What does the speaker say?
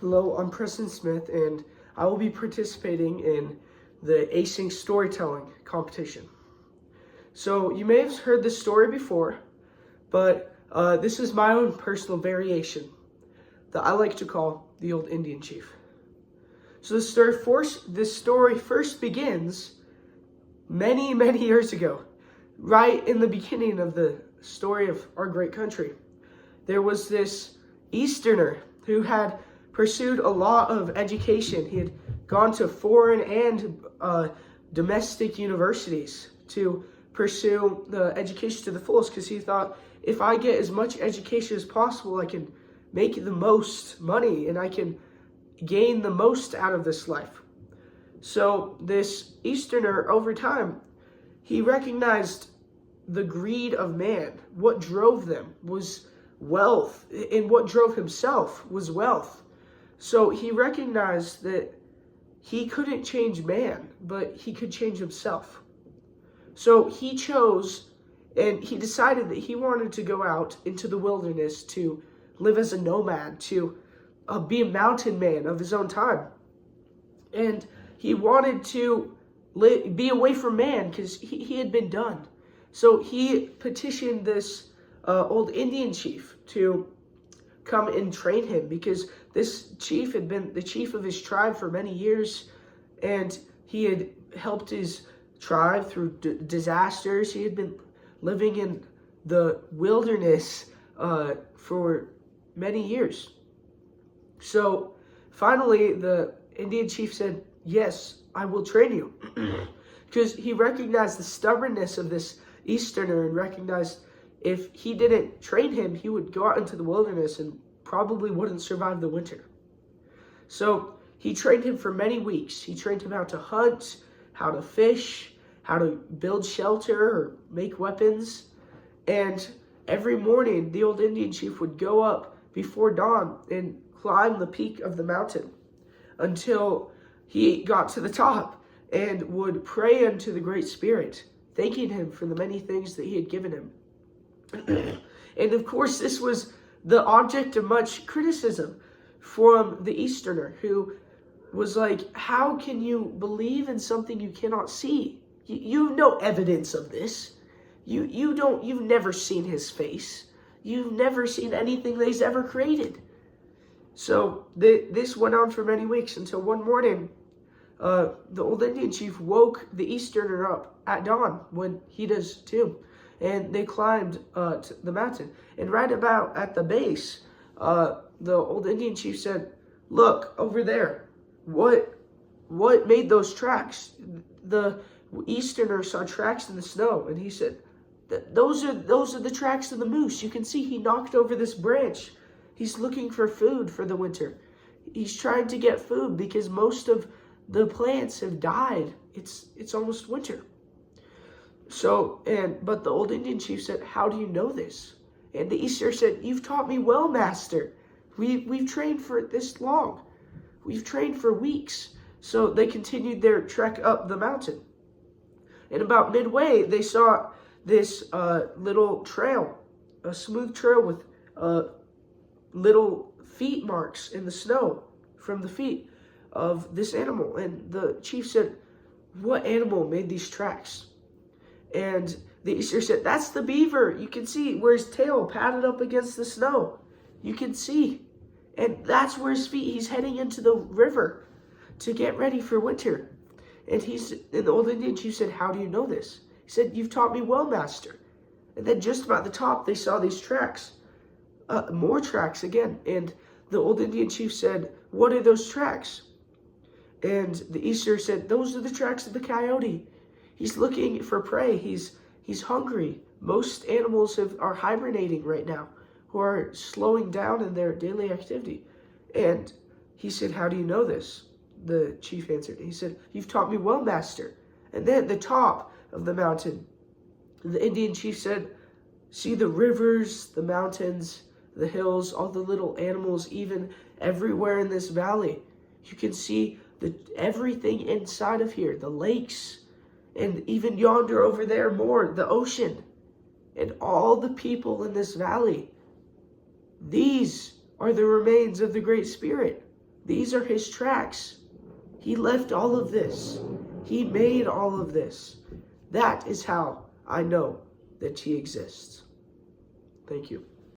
Hello, I'm Preston Smith, and I will be participating in the Acing Storytelling Competition. So, you may have heard this story before, but this is my own personal variation that I like to call the Old Indian Chief. So, this story first begins many, many years ago, right in the beginning of the story of our great country. There was this Easterner who had pursued a lot of education. He had gone to foreign and domestic universities to pursue the education to the fullest, because he thought, if I get as much education as possible, I can make the most money and I can gain the most out of this life. So this Easterner, over time, he recognized the greed of man. What drove them was wealth, and what drove himself was wealth. So he recognized that he couldn't change man, but he could change himself. So he chose, and he decided that he wanted to go out into the wilderness to live as a nomad, to be a mountain man of his own time. And he wanted to be away from man because he had been done. So he petitioned this old Indian chief to come and train him, because this chief had been the chief of his tribe for many years, and he had helped his tribe through disasters. He had been living in the wilderness for many years. So finally, the Indian chief said, "Yes, I will train you," because he recognized the stubbornness of this Easterner and recognized if he didn't train him, he would go out into the wilderness and probably wouldn't survive the winter. So he trained him for many weeks. He trained him how to hunt, how to fish, how to build shelter or make weapons. And every morning, the old Indian chief would go up before dawn and climb the peak of the mountain until he got to the top and would pray unto the Great Spirit, thanking him for the many things that he had given him. And of course, this was the object of much criticism from the Easterner, who was like, how can you believe in something you cannot see? You have no evidence of this. You've never seen his face. You've never seen anything that he's ever created. So this went on for many weeks until one morning, the old Indian chief woke the Easterner up at dawn, when he does too. And they climbed to the mountain. And right about at the base, the old Indian chief said, "Look, over there, what made those tracks?" The Easterner saw tracks in the snow, and he said, those are the tracks of the moose. You can see he knocked over this branch. He's looking for food for the winter. He's trying to get food because most of the plants have died. It's almost winter. So, but the old Indian chief said, "How do you know this?" And the Easterner said, "You've taught me well, master. We've trained for this long. We've trained for weeks." So they continued their trek up the mountain. And about midway, they saw this little trail, a smooth trail with little feet marks in the snow from the feet of this animal. And the chief said, "What animal made these tracks?" And the Easterner said, "That's the beaver. You can see where his tail padded up against the snow. You can see. And that's where his feet, he's heading into the river to get ready for winter." And the old Indian chief said, "How do you know this?" He said, "You've taught me well, master." And then just about the top, they saw these tracks, more tracks again. And the old Indian chief said, "What are those tracks?" And the Easterner said, "Those are the tracks of the coyote. He's looking for prey. He's hungry. Most animals are hibernating right now, who are slowing down in their daily activity." And he said, "How do you know this?" The chief answered. He said, "You've taught me well, master." And then at the top of the mountain, the Indian chief said, "See the rivers, the mountains, the hills, all the little animals, even everywhere in this valley. You can see everything inside of here, the lakes, and even yonder over there more, the ocean, and all the people in this valley. These are the remains of the Great Spirit. These are his tracks. He left all of this. He made all of this. That is how I know that he exists. Thank you.